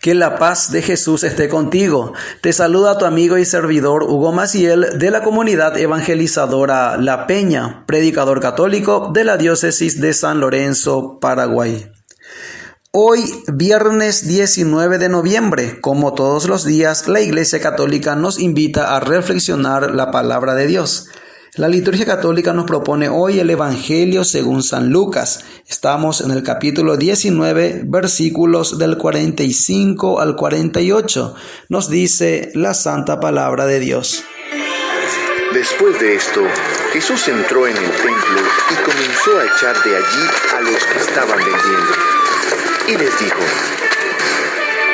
Que la paz de Jesús esté contigo. Te saluda tu amigo y servidor Hugo Maciel de la comunidad evangelizadora La Peña, predicador católico de la diócesis de San Lorenzo, Paraguay. Hoy, viernes 19 de noviembre, como todos los días, la Iglesia Católica nos invita a reflexionar la palabra de Dios. La liturgia católica nos propone hoy el Evangelio según San Lucas. Estamos en el capítulo 19, versículos del 45 al 48. Nos dice la santa palabra de Dios. Después de esto, Jesús entró en el templo y comenzó a echar de allí a los que estaban vendiendo. Y les dijo: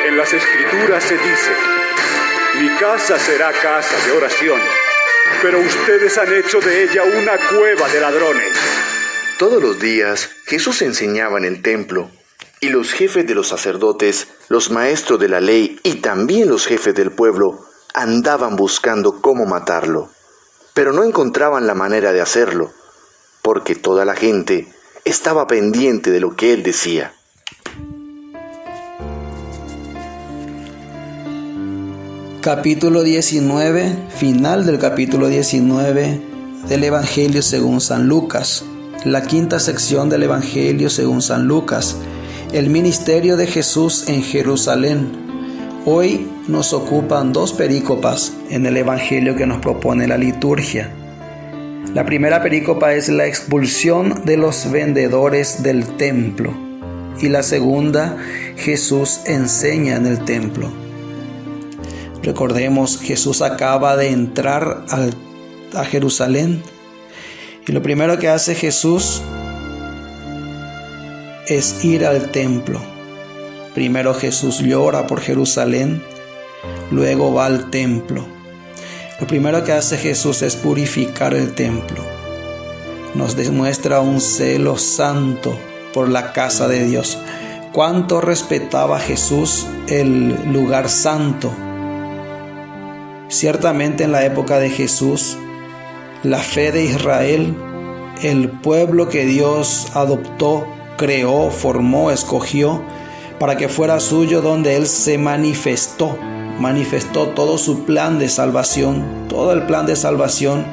En las Escrituras se dice: mi casa será casa de oración, pero ustedes han hecho de ella una cueva de ladrones. Todos los días Jesús enseñaba en el templo, y los jefes de los sacerdotes, los maestros de la ley y también los jefes del pueblo andaban buscando cómo matarlo, pero no encontraban la manera de hacerlo, porque toda la gente estaba pendiente de lo que él decía. Capítulo 19, final del capítulo 19 del Evangelio según San Lucas. La quinta sección del Evangelio según San Lucas. El ministerio de Jesús en Jerusalén. Hoy nos ocupan dos perícopas en el Evangelio que nos propone la liturgia. La primera perícopa es la expulsión de los vendedores del templo. Y la segunda, Jesús enseña en el templo. Recordemos, Jesús acaba de entrar a Jerusalén y lo primero que hace Jesús es ir al templo. Primero Jesús llora por Jerusalén, luego va al templo. Lo primero que hace Jesús es purificar el templo. Nos demuestra un celo santo por la casa de Dios. Cuánto respetaba Jesús el lugar santo. Ciertamente en la época de Jesús, la fe de Israel, el pueblo que Dios adoptó, creó, formó, escogió, para que fuera suyo, donde Él se manifestó todo su plan de salvación, todo el plan de salvación.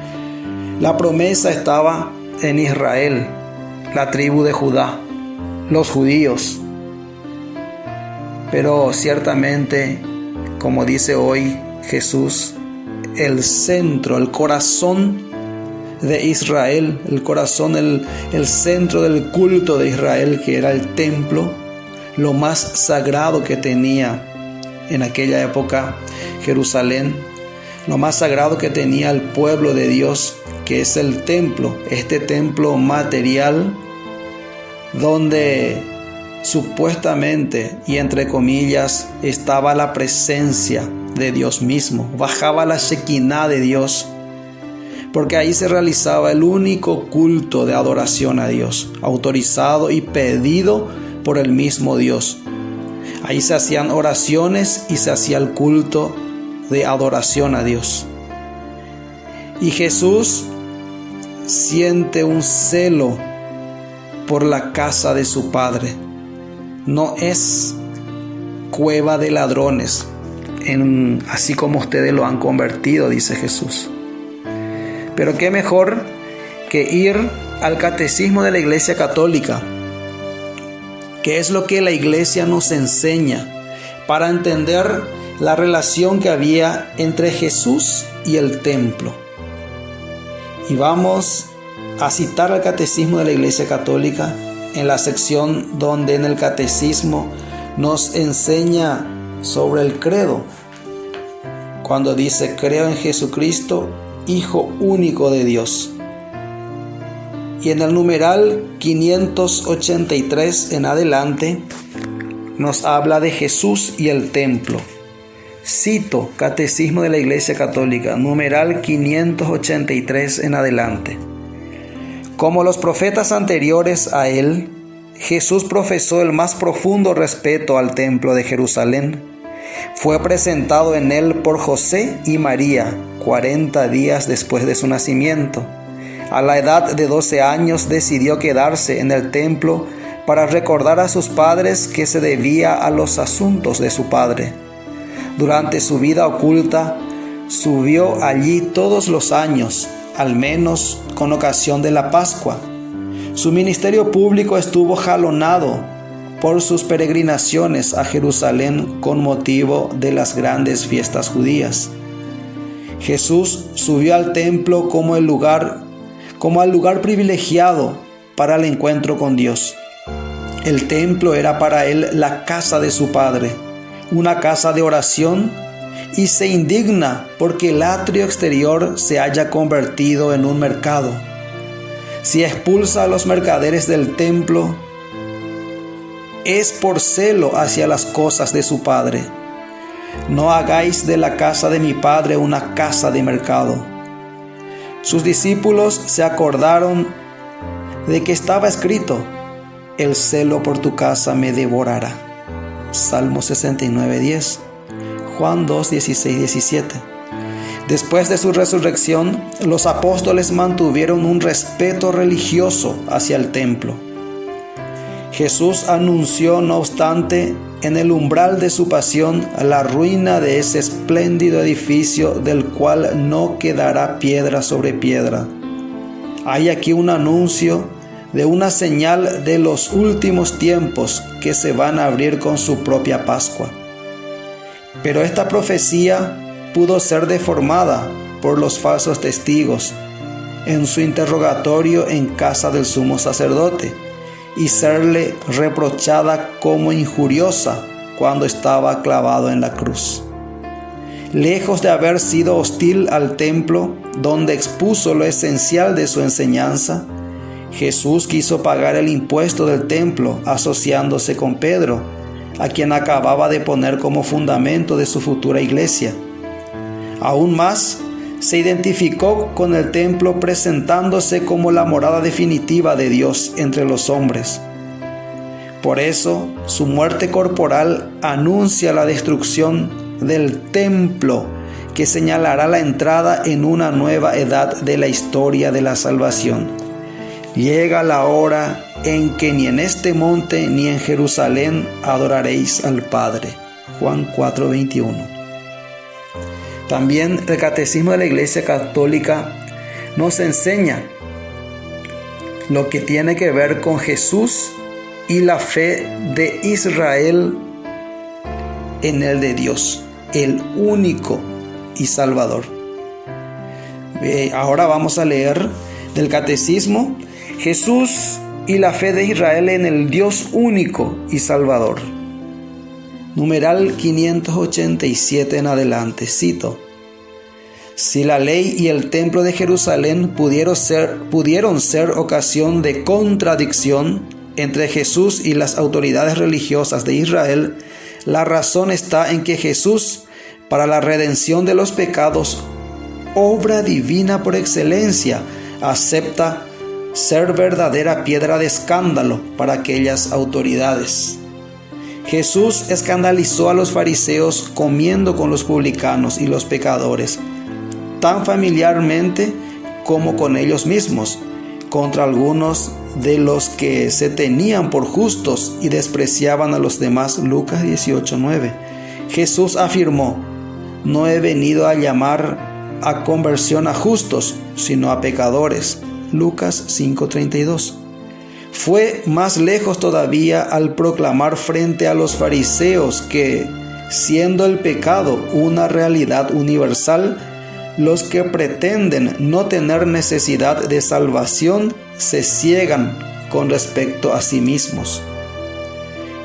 La promesa estaba en Israel, la tribu de Judá, los judíos. Pero ciertamente, como dice hoy Jesús, el centro, el corazón de Israel, el corazón, el centro del culto de Israel, que era el templo, lo más sagrado que tenía en aquella época Jerusalén, lo más sagrado que tenía el pueblo de Dios, que es el templo, este templo material donde supuestamente y entre comillas estaba la presencia de Dios mismo, bajaba la Shekinah de Dios, porque ahí se realizaba el único culto de adoración a Dios, autorizado y pedido por el mismo Dios. Ahí se hacían oraciones y se hacía el culto de adoración a Dios. Y Jesús siente un celo por la casa de su Padre. No es cueva de ladrones, así como ustedes lo han convertido, dice Jesús. Pero qué mejor que ir al catecismo de la Iglesia Católica, que es lo que la Iglesia nos enseña para entender la relación que había entre Jesús y el templo. Y vamos a citar al catecismo de la Iglesia Católica en la sección donde en el catecismo nos enseña sobre el credo, cuando dice: creo en Jesucristo, Hijo único de Dios. Y en el numeral 583 en adelante nos habla de Jesús y el templo. Cito Catecismo de la Iglesia Católica, numeral 583 en adelante. Como los profetas anteriores a él, Jesús profesó el más profundo respeto al templo de Jerusalén. Fue presentado en él por José y María 40 días después de su nacimiento. A la edad de 12 años decidió quedarse en el templo para recordar a sus padres que se debía a los asuntos de su padre. Durante su vida oculta, subió allí todos los años, al menos con ocasión de la Pascua. Su ministerio público estuvo jalonado por sus peregrinaciones a Jerusalén con motivo de las grandes fiestas judías. Jesús subió al templo como al lugar privilegiado para el encuentro con Dios. El templo era para él la casa de su Padre, una casa de oración, y se indigna porque el atrio exterior se haya convertido en un mercado. Si expulsa a los mercaderes del templo, es por celo hacia las cosas de su Padre. No hagáis de la casa de mi Padre una casa de mercado. Sus discípulos se acordaron de que estaba escrito: el celo por tu casa me devorará. Salmo 69:10, Juan 2:16-17. Después de su resurrección, los apóstoles mantuvieron un respeto religioso hacia el templo. Jesús anunció, no obstante, en el umbral de su pasión, la ruina de ese espléndido edificio del cual no quedará piedra sobre piedra. Hay aquí un anuncio de una señal de los últimos tiempos que se van a abrir con su propia Pascua. Pero esta profecía pudo ser deformada por los falsos testigos en su interrogatorio en casa del sumo sacerdote y serle reprochada como injuriosa cuando estaba clavado en la cruz. Lejos de haber sido hostil al templo, donde expuso lo esencial de su enseñanza, Jesús quiso pagar el impuesto del templo asociándose con Pedro, a quien acababa de poner como fundamento de su futura iglesia. Aún más, se identificó con el templo presentándose como la morada definitiva de Dios entre los hombres. Por eso, su muerte corporal anuncia la destrucción del templo, que señalará la entrada en una nueva edad de la historia de la salvación. Llega la hora en que ni en este monte ni en Jerusalén adoraréis al Padre. Juan 4:21. También el Catecismo de la Iglesia Católica nos enseña lo que tiene que ver con Jesús y la fe de Israel en el de Dios, el único y Salvador. Ahora vamos a leer del Catecismo: Jesús y la fe de Israel en el Dios único y Salvador. Numeral 587 en adelante, cito: si la ley y el templo de Jerusalén pudieron ser ocasión de contradicción entre Jesús y las autoridades religiosas de Israel, la razón está en que Jesús, para la redención de los pecados, obra divina por excelencia, acepta ser verdadera piedra de escándalo para aquellas autoridades. Jesús escandalizó a los fariseos comiendo con los publicanos y los pecadores, tan familiarmente como con ellos mismos, contra algunos de los que se tenían por justos y despreciaban a los demás. Lucas 18:9. Jesús afirmó: no he venido a llamar a conversión a justos, sino a pecadores. Lucas 5:32. Fue más lejos todavía al proclamar frente a los fariseos que, siendo el pecado una realidad universal, los que pretenden no tener necesidad de salvación se ciegan con respecto a sí mismos.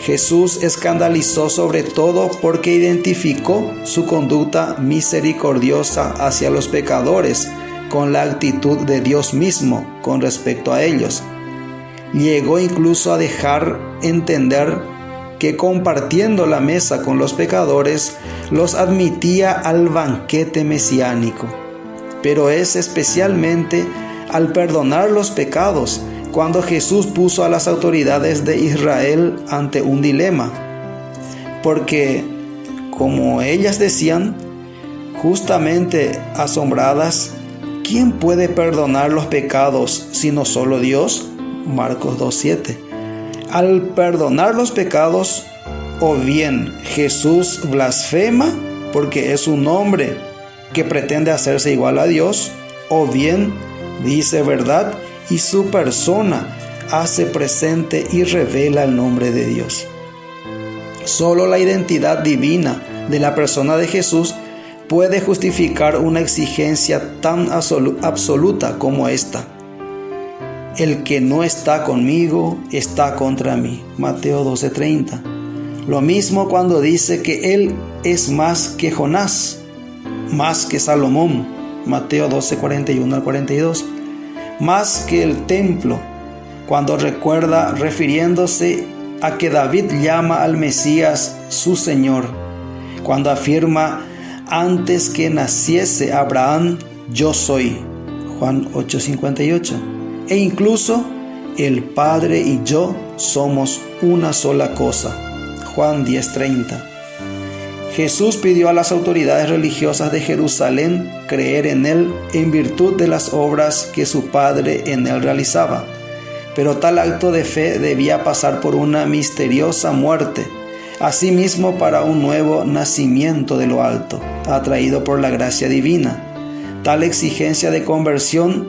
Jesús escandalizó sobre todo porque identificó su conducta misericordiosa hacia los pecadores con la actitud de Dios mismo con respecto a ellos. Llegó incluso a dejar entender que compartiendo la mesa con los pecadores, los admitía al banquete mesiánico. Pero es especialmente al perdonar los pecados cuando Jesús puso a las autoridades de Israel ante un dilema. Porque, como ellas decían, justamente asombradas, ¿quién puede perdonar los pecados sino solo Dios? Marcos 2:7. al perdonar los pecados, o bien Jesús blasfema porque es un hombre que pretende hacerse igual a Dios, o bien dice verdad y su persona hace presente y revela el nombre de Dios. Solo la identidad divina de la persona de Jesús puede justificar una exigencia tan absoluta como esta: el que no está conmigo está contra mí. Mateo 12:30. Lo mismo cuando dice que él es más que Jonás, más que Salomón. Mateo 12:41 al 42. Más que el templo, cuando recuerda refiriéndose a que David llama al Mesías su Señor, cuando afirma: antes que naciese Abraham, yo soy. Juan 8:58. E incluso el Padre y yo somos una sola cosa. Juan 10:30. Jesús pidió a las autoridades religiosas de Jerusalén creer en Él en virtud de las obras que su Padre en Él realizaba. Pero tal acto de fe debía pasar por una misteriosa muerte, asimismo para un nuevo nacimiento de lo alto, atraído por la gracia divina. Tal exigencia de conversión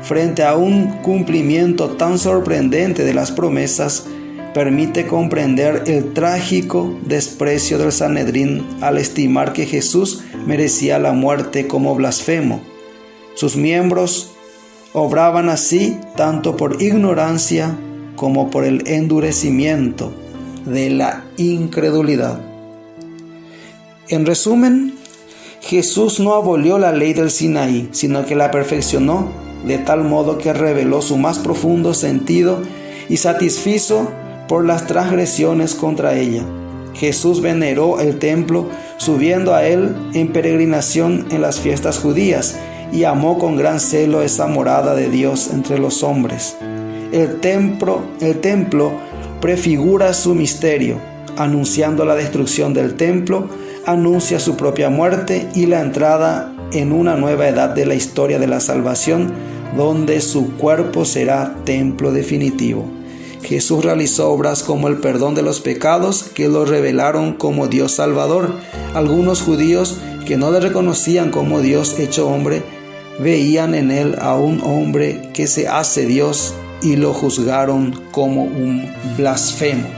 frente a un cumplimiento tan sorprendente de las promesas permite comprender el trágico desprecio del Sanedrín al estimar que Jesús merecía la muerte como blasfemo. Sus miembros obraban así tanto por ignorancia como por el endurecimiento de la incredulidad. En resumen, Jesús no abolió la ley del Sinaí, sino que la perfeccionó de tal modo que reveló su más profundo sentido y satisfizo por las transgresiones contra ella. Jesús veneró el templo, subiendo a él en peregrinación en las fiestas judías, y amó con gran celo esa morada de Dios entre los hombres. El templo prefigura su misterio. Anunciando la destrucción del templo, anuncia su propia muerte y la entrada en una nueva edad de la historia de la salvación, donde su cuerpo será templo definitivo. Jesús realizó obras como el perdón de los pecados que lo revelaron como Dios Salvador. Algunos judíos que no le reconocían como Dios hecho hombre, veían en él a un hombre que se hace Dios y lo juzgaron como un blasfemo.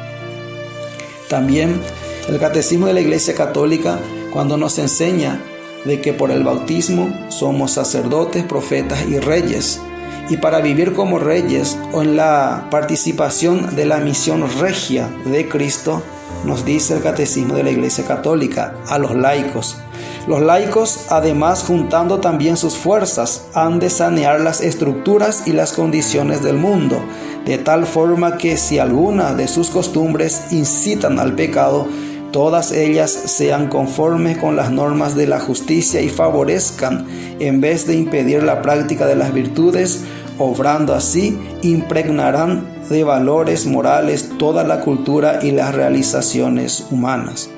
También el Catecismo de la Iglesia Católica, cuando nos enseña de que por el bautismo somos sacerdotes, profetas y reyes, y para vivir como reyes o en la participación de la misión regia de Cristo, nos dice el Catecismo de la Iglesia Católica a los laicos: los laicos, además, juntando también sus fuerzas, han de sanear las estructuras y las condiciones del mundo, de tal forma que si alguna de sus costumbres incitan al pecado, todas ellas sean conformes con las normas de la justicia y favorezcan, en vez de impedir la práctica de las virtudes. Obrando así, impregnarán de valores morales toda la cultura y las realizaciones humanas.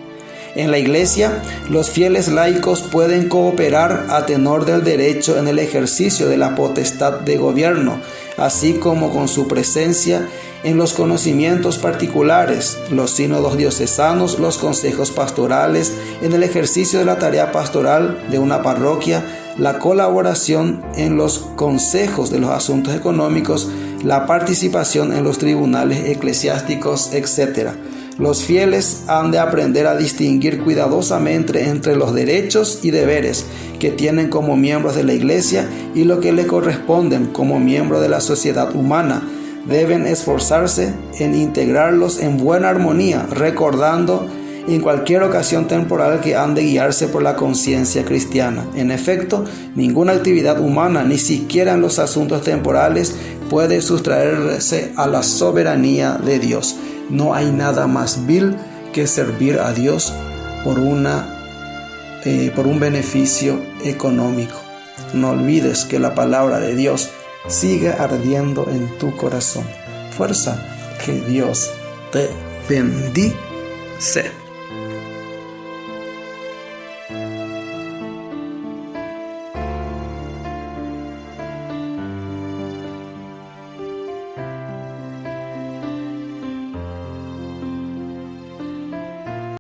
En la Iglesia, los fieles laicos pueden cooperar a tenor del derecho en el ejercicio de la potestad de gobierno, así como con su presencia en los conocimientos particulares, los sínodos diocesanos, los consejos pastorales, en el ejercicio de la tarea pastoral de una parroquia, la colaboración en los consejos de los asuntos económicos, la participación en los tribunales eclesiásticos, etc. Los fieles han de aprender a distinguir cuidadosamente entre los derechos y deberes que tienen como miembros de la Iglesia y lo que le corresponden como miembros de la sociedad humana. Deben esforzarse en integrarlos en buena armonía, recordando en cualquier ocasión temporal que han de guiarse por la conciencia cristiana. En efecto, ninguna actividad humana, ni siquiera en los asuntos temporales, puede sustraerse a la soberanía de Dios. No hay nada más vil que servir a Dios por un beneficio económico. No olvides que la palabra de Dios sigue ardiendo en tu corazón. Fuerza, que Dios te bendice.